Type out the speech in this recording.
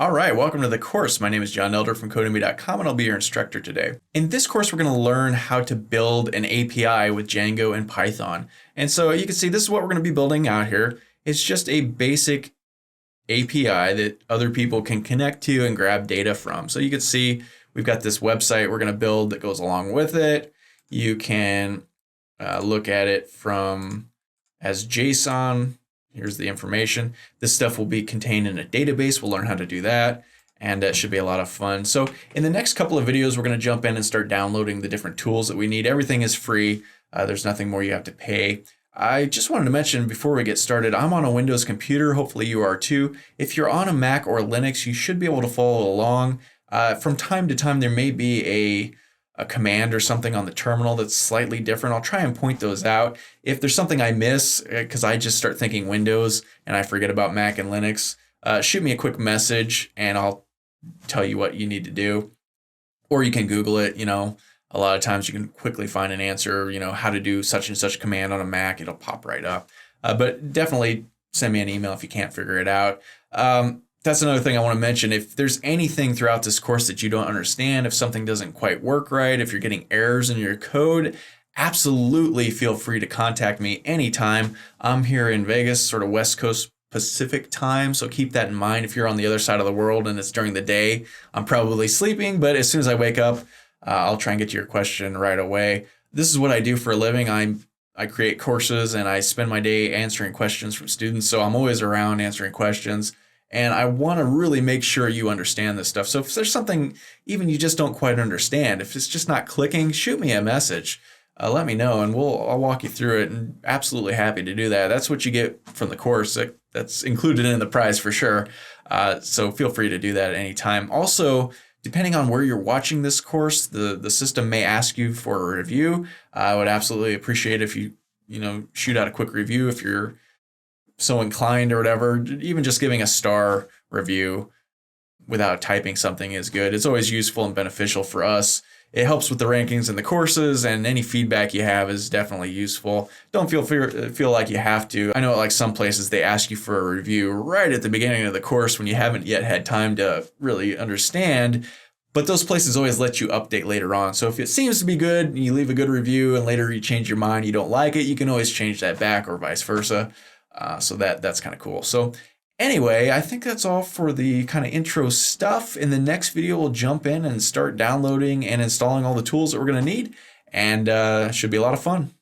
All right, welcome to the course. My name is John Elder from Codemy.com, and I'll be your instructor today. In this course, we're going to learn how to build an API with Django and Python. And so you can see this is what we're going to be building out here. It's just a basic API that other people can connect to and grab data from. So you can see we've got this website we're going to build that goes along with it. You can look at it from as JSON. Here's the information. This stuff will be contained in a database. We'll learn how to do that, and that should be a lot of fun. So in the next couple of videos, we're going to jump in and start downloading the different tools that we need. Everything is free. There's nothing more you have to pay. I just wanted to mention before we get started, I'm on a Windows computer. Hopefully you are too. If you're on a Mac or Linux, you should be able to follow along. From time to time, there may be a command or something on the terminal that's slightly different. I'll try and point those out. If there's something I miss, because I just start thinking Windows and I forget about Mac and Linux, shoot me a quick message and I'll tell you what you need to do. Or you can Google it. A lot of times you can quickly find an answer, how to do such and such command on a Mac. It'll pop right up. But definitely send me an email if you can't figure it out. That's another thing I want to mention. If there's anything throughout this course that you don't understand, if something doesn't quite work right, if you're getting errors in your code, absolutely feel free to contact me anytime. I'm here in Vegas, sort of West Coast Pacific time, so keep that in mind. If you're on the other side of the world and it's during the day, I'm probably sleeping, but as soon as I wake up, I'll try and get to your question right away. This is what I do for a living. I create courses and I spend my day answering questions from students, so I'm always around answering questions. And I want to really make sure you understand this stuff. So if there's something even you just don't quite understand, if it's just not clicking, shoot me a message. Let me know and I'll walk you through it, and absolutely happy to do that. That's what you get from the course. That's included in the prize for sure. So feel free to do that at any time. Also, depending on where you're watching this course, the system may ask you for a review. I would absolutely appreciate if you shoot out a quick review if you're so inclined or whatever. Even just giving a star review without typing something is good. It's always useful and beneficial for us. It helps with the rankings in the courses, and any feedback you have is definitely useful. Don't feel like you have to. I know like some places they ask you for a review right at the beginning of the course when you haven't yet had time to really understand, but those places always let you update later on. So if it seems to be good and you leave a good review and later you change your mind, you don't like it, you can always change that back or vice versa. So that's kind of cool. So anyway, I think that's all for the kind of intro stuff. In the next video, we'll jump in and start downloading and installing all the tools that we're going to need, and should be a lot of fun.